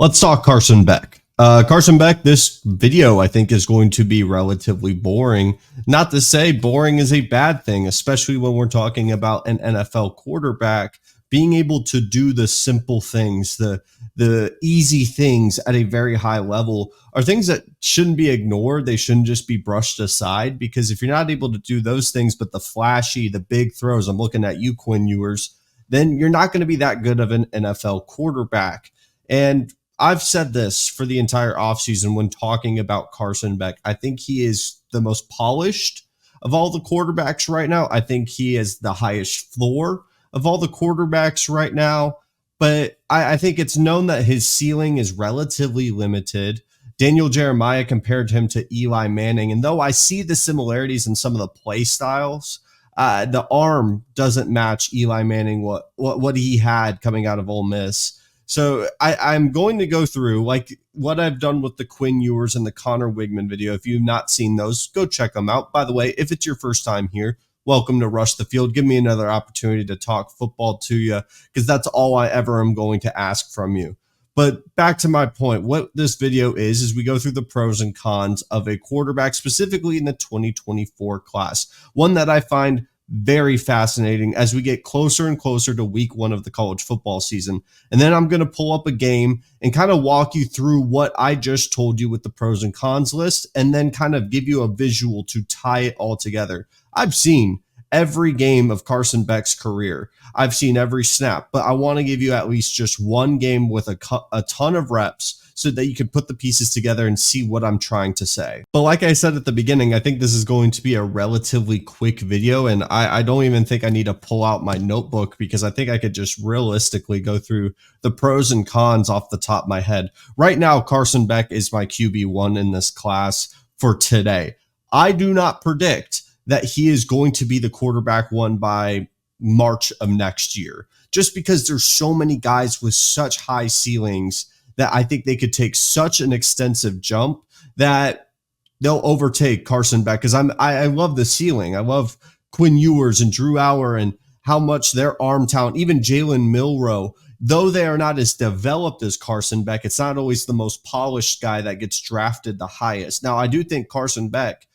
Let's talk Carson Beck. Carson Beck, this video I think is going to be relatively boring. Not to say boring is a bad thing, especially when we're talking about an NFL quarterback being able to do the simple things, the easy things at a very high level are things that shouldn't be ignored. They shouldn't just be brushed aside, because if you're not able to do those things, but the flashy, the big throws, I'm looking at you, Quinn Ewers, then you're not going to be that good of an NFL quarterback. And I've said this for the entire offseason when talking about Carson Beck. I think he is the most polished of all the quarterbacks right now. I think he is the highest floor of all the quarterbacks right now. But I think it's known that his ceiling is relatively limited. Daniel Jeremiah compared him to Eli Manning. And though I see the similarities in some of the play styles, the arm doesn't match Eli Manning, what he had coming out of Ole Miss. So I'm going to go through like what I've done with the Quinn Ewers and the Connor Wigman video. If you've not seen those, go check them out. By the way, if it's your first time here, welcome to Rush the Field. Give me another opportunity to talk football to you, because that's all I ever am going to ask from you. But back to my point, what this video is we go through the pros and cons of a quarterback, specifically in the 2024 class, one that I find very fascinating as we get closer and closer to week one of the college football season. And then I'm going to pull up a game and kind of walk you through what I just told you with the pros and cons list, and then kind of give you a visual to tie it all together. I've seen every game of Carson Beck's career. I've seen every snap, but I want to give you at least just one game with a ton of reps so that you can put the pieces together and see what I'm trying to say. But like I said at the beginning, I think this is going to be a relatively quick video, and I don't even think I need to pull out my notebook, because I think I could just realistically go through the pros and cons off the top of my head. Right now, Carson Beck is my QB1 in this class for today. I do not predict that he is going to be the quarterback one by March of next year, just because there's so many guys with such high ceilings that I think they could take such an extensive jump that they'll overtake Carson Beck. Because I love the ceiling. I love Quinn Ewers and Drew Auer and how much their arm talent, even Jalen Milroe, though they are not as developed as Carson Beck, it's not always the most polished guy that gets drafted the highest. Now, I do think Carson Beck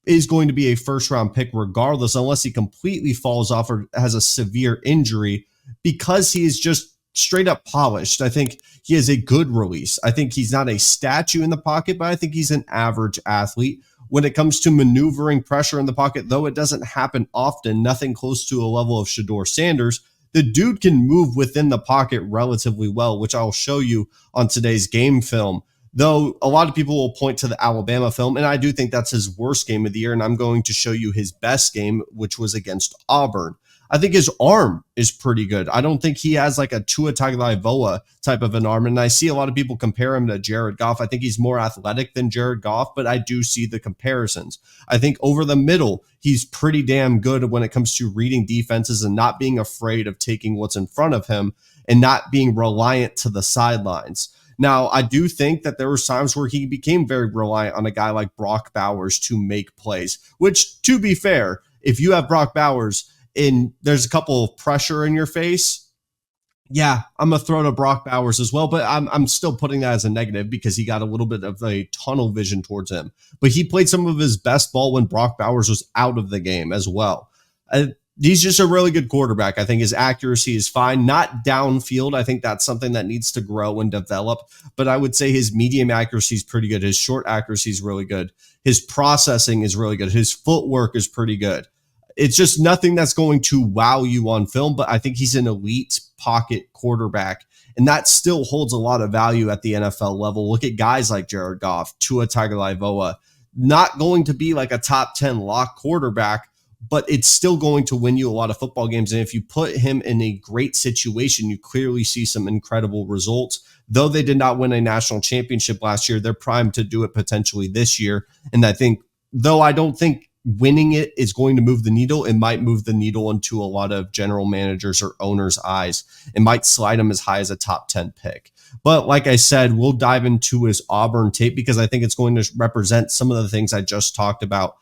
is going to be a first-round pick regardless, unless he completely falls off or has a severe injury, because he is just straight up polished. I think he has a good release. I think he's not a statue in the pocket, but I think he's an average athlete. When it comes to maneuvering pressure in the pocket, though it doesn't happen often, nothing close to a level of Shedeur Sanders, the dude can move within the pocket relatively well, which I'll show you on today's game film. Though a lot of people will point to the Alabama film, and I do think that's his worst game of the year, and I'm going to show you his best game, which was against Auburn. I think his arm is pretty good. I don't think he has like a Tua Tagovailoa type of an arm, and I see a lot of people compare him to Jared Goff. I think he's more athletic than Jared Goff, but I do see the comparisons. I think over the middle, he's pretty damn good when it comes to reading defenses and not being afraid of taking what's in front of him and not being reliant to the sidelines. Now, I do think that there were times where he became very reliant on a guy like Brock Bowers to make plays, which, to be fair, if you have Brock Bowers and there's a couple of pressure in your face, yeah, I'm going to throw to Brock Bowers as well, but I'm still putting that as a negative because he got a little bit of a tunnel vision towards him. But he played some of his best ball when Brock Bowers was out of the game as well. He's just a really good quarterback. I think his accuracy is fine. Not downfield. I think that's something that needs to grow and develop. But I would say his medium accuracy is pretty good. His short accuracy is really good. His processing is really good. His footwork is pretty good. It's just nothing that's going to wow you on film, but I think he's an elite pocket quarterback, and that still holds a lot of value at the NFL level. Look at guys like Jared Goff, Tua Tagovailoa, not going to be like a top 10 lock quarterback, but it's still going to win you a lot of football games. And if you put him in a great situation, you clearly see some incredible results. Though they did not win a national championship last year, they're primed to do it potentially this year. And I think, though I don't think winning it is going to move the needle, it might move the needle into a lot of general managers or owners' eyes. It might slide him as high as a top 10 pick. But like I said, we'll dive into his Auburn tape because I think it's going to represent some of the things I just talked about.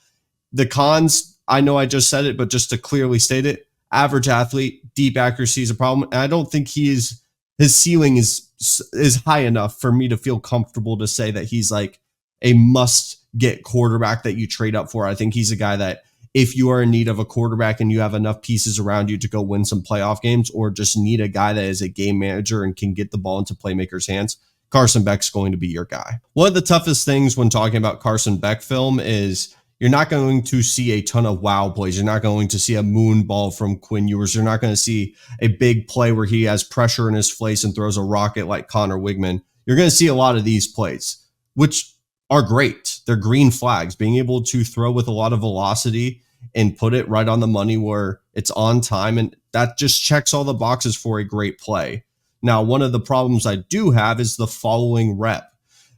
The cons, I know I just said it, but just to clearly state it, average athlete, deep accuracy is a problem. And I don't think his ceiling is is high enough for me to feel comfortable to say that he's like a must get quarterback that you trade up for. I think he's a guy that if you are in need of a quarterback and you have enough pieces around you to go win some playoff games, or just need a guy that is a game manager and can get the ball into playmakers' hands, Carson Beck's going to be your guy. One of the toughest things when talking about Carson Beck film is you're not going to see a ton of wow plays. You're not going to see a moon ball from Quinn Ewers. You're not going to see a big play where he has pressure in his face and throws a rocket like Connor Wigman. You're going to see a lot of these plays, which are great. They're green flags. Being able to throw with a lot of velocity and put it right on the money where it's on time, and that just checks all the boxes for a great play. Now, one of the problems I do have is the following rep.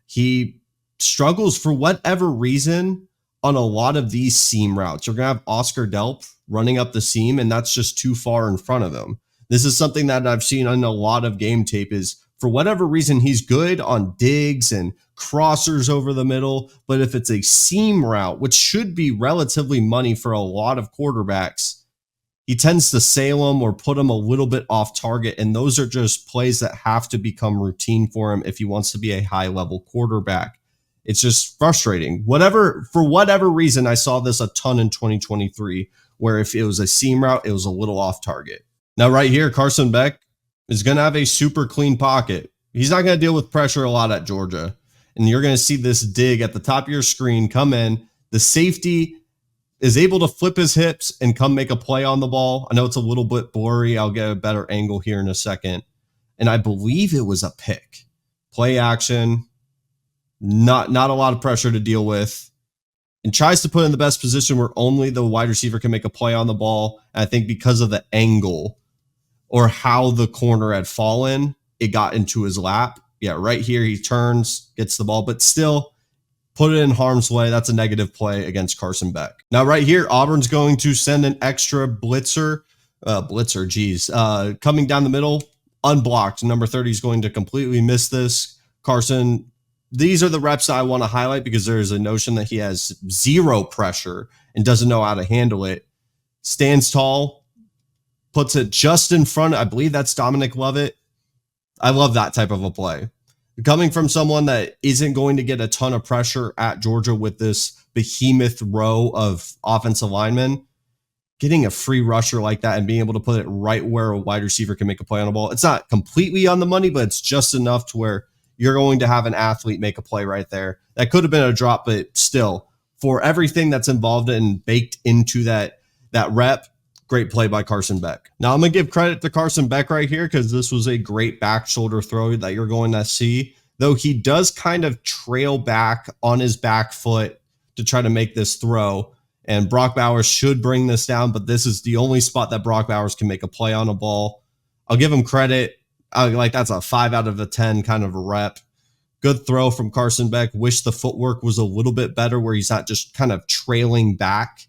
He struggles for whatever reason on a lot of these seam routes. You're going to have Oscar Delp running up the seam, and that's just too far in front of him. This is something that I've seen on a lot of game tape is, for whatever reason, he's good on digs and crossers over the middle, but if it's a seam route, which should be relatively money for a lot of quarterbacks, he tends to sail them or put them a little bit off target, and those are just plays that have to become routine for him if he wants to be a high-level quarterback. It's just frustrating. For whatever reason, I saw this a ton in 2023, where if it was a seam route, it was a little off target. Now, right here, Carson Beck is going to have a super clean pocket. He's not going to deal with pressure a lot at Georgia. And you're going to see this dig at the top of your screen come in. The safety is able to flip his hips and come make a play on the ball. I know it's a little bit blurry. I'll get a better angle here in a second. And I believe it was a pick. Play action. Not a lot of pressure to deal with. And tries to put in the best position where only the wide receiver can make a play on the ball. And I think because of the angle or how the corner had fallen, it got into his lap. Yeah, right here, he turns, gets the ball, but still put it in harm's way. That's a negative play against Carson Beck. Now, right here, Auburn's going to send an extra blitzer, coming down the middle, unblocked. Number 30 is going to completely miss this. Carson, these are the reps that I want to highlight because there's a notion that he has zero pressure and doesn't know how to handle it. Stands tall, puts it just in front. I believe that's Dominic Lovett. I love that type of a play. Coming from someone that isn't going to get a ton of pressure at Georgia with this behemoth row of offensive linemen, getting a free rusher like that and being able to put it right where a wide receiver can make a play on a ball. It's not completely on the money, but it's just enough to where you're going to have an athlete make a play right there. That could have been a drop, but still, for everything that's involved and baked into that rep, great play by Carson Beck. Now, I'm going to give credit to Carson Beck right here because this was a great back shoulder throw that you're going to see, though he does kind of trail back on his back foot to try to make this throw. And Brock Bowers should bring this down, but this is the only spot that Brock Bowers can make a play on a ball. I'll give him credit. That's a 5 out of 10 kind of a rep. Good throw from Carson Beck. Wish the footwork was a little bit better where he's not just kind of trailing back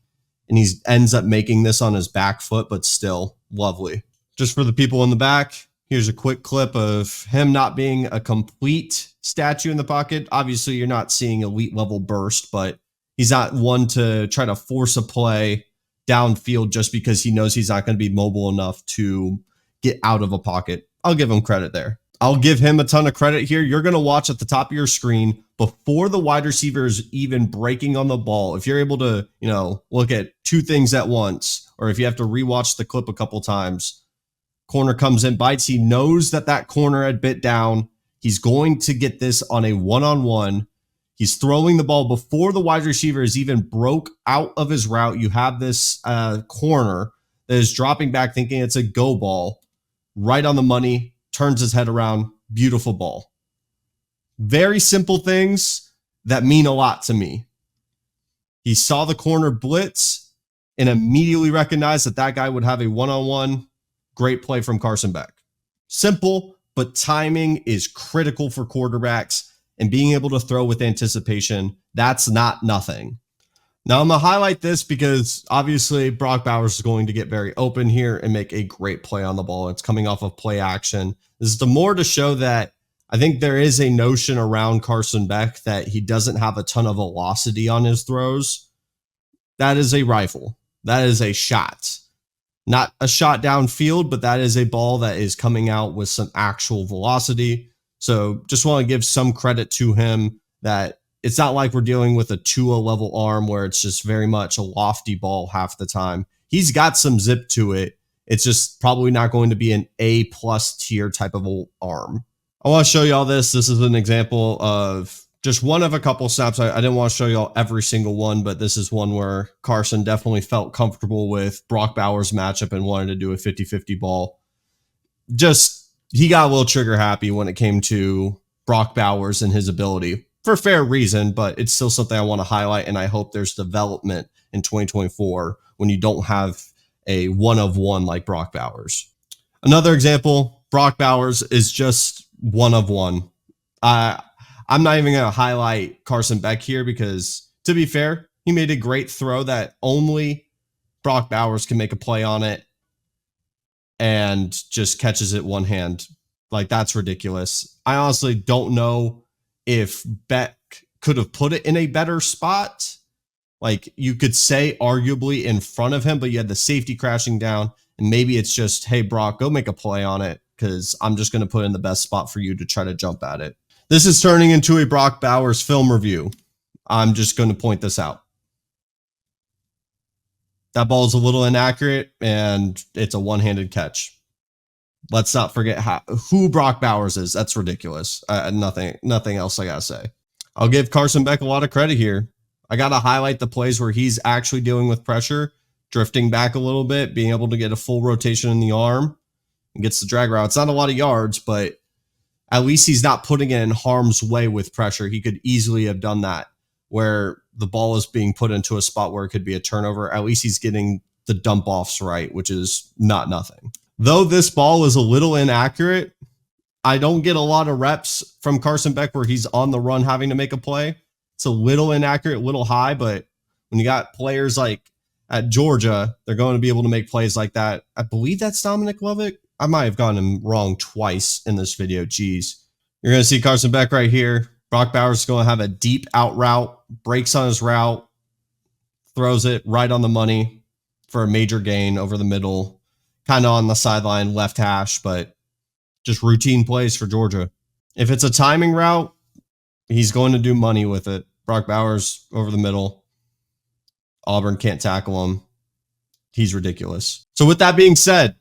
and he ends up making this on his back foot, but still lovely. Just for the people in the back, here's a quick clip of him not being a complete statue in the pocket. Obviously, you're not seeing elite level burst, but he's not one to try to force a play downfield just because he knows he's not going to be mobile enough to get out of a pocket. I'll give him credit there. I'll give him a ton of credit here. You're going to watch at the top of your screen before the wide receiver is even breaking on the ball. If you're able to, look at two things at once, or if you have to rewatch the clip a couple times, corner comes in, bites. He knows that corner had bit down. He's going to get this on a one-on-one. He's throwing the ball before the wide receiver is even broke out of his route. You have this corner that is dropping back thinking it's a go ball, right on the money, turns his head around, beautiful ball. Very simple things that mean a lot to me. He saw the corner blitz and immediately recognized that guy would have a one-on-one. Great play from Carson Beck. Simple, but timing is critical for quarterbacks, and being able to throw with anticipation, that's not nothing. Now, I'm going to highlight this because obviously Brock Bowers is going to get very open here and make a great play on the ball. It's coming off of play action. This is more to show that I think there is a notion around Carson Beck that he doesn't have a ton of velocity on his throws. That is a rifle. That is a shot. Not a shot downfield, but that is a ball that is coming out with some actual velocity. So just want to give some credit to him that it's not like we're dealing with a Tua level arm where it's just very much a lofty ball half the time. He's got some zip to it. It's just probably not going to be an A+ tier type of arm. I want to show you all this. This is an example of just one of a couple snaps. I didn't want to show you all every single one, but this is one where Carson definitely felt comfortable with Brock Bowers' matchup and wanted to do a 50-50 ball. Just, he got a little trigger happy when it came to Brock Bowers and his ability for fair reason, but it's still something I want to highlight. And I hope there's development in 2024 when you don't have a one-of-one like Brock Bowers. Another example, Brock Bowers is just one-of-one. I'm not even going to highlight Carson Beck here because, to be fair, he made a great throw that only Brock Bowers can make a play on it and just catches it one hand. Like, that's ridiculous. I honestly don't know if Beck could have put it in a better spot. Like, you could say arguably in front of him, but you had the safety crashing down. And maybe it's just, hey, Brock, go make a play on it because I'm just going to put it in the best spot for you to try to jump at it. This is turning into a Brock Bowers film review. I'm just going to point this out. That ball is a little inaccurate, and it's a one-handed catch. Let's not forget who Brock Bowers is. That's ridiculous. Nothing else I got to say. I'll give Carson Beck a lot of credit here. I got to highlight the plays where he's actually dealing with pressure, drifting back a little bit, being able to get a full rotation in the arm, and gets the drag route. It's not a lot of yards, but at least he's not putting it in harm's way with pressure. He could easily have done that where the ball is being put into a spot where it could be a turnover. At least he's getting the dump offs right, which is not nothing. Though this ball was a little inaccurate, I don't get a lot of reps from Carson Beck where he's on the run having to make a play. It's a little inaccurate, a little high, but when you got players like at Georgia, they're going to be able to make plays like that. I believe that's Dominic Lovick. I might have gotten him wrong twice in this video. Jeez. You're going to see Carson Beck right here. Brock Bowers is going to have a deep out route, breaks on his route, throws it right on the money for a major gain over the middle, kind of on the sideline, left hash, but just routine plays for Georgia. If it's a timing route, he's going to do money with it. Brock Bowers over the middle. Auburn can't tackle him. He's ridiculous. So with that being said,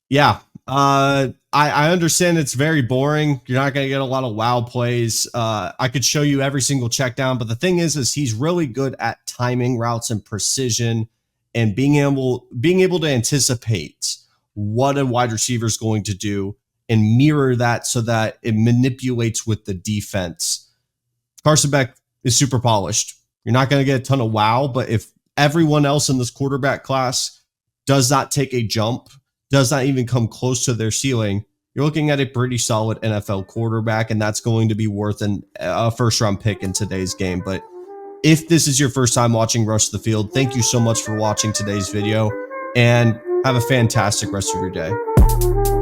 yeah, I understand it's very boring. You're not going to get a lot of wow plays. I could show you every single check down, but the thing is he's really good at timing routes and precision and being able to anticipate what a wide receiver is going to do and mirror that so that it manipulates with the defense. Carson Beck is super polished. You're not going to get a ton of wow, but if everyone else in this quarterback class does not take a jump, does not even come close to their ceiling, you're looking at a pretty solid NFL quarterback, and that's going to be worth a first-round pick in today's game. But if this is your first time watching Rush the Field, thank you so much for watching today's video, and have a fantastic rest of your day.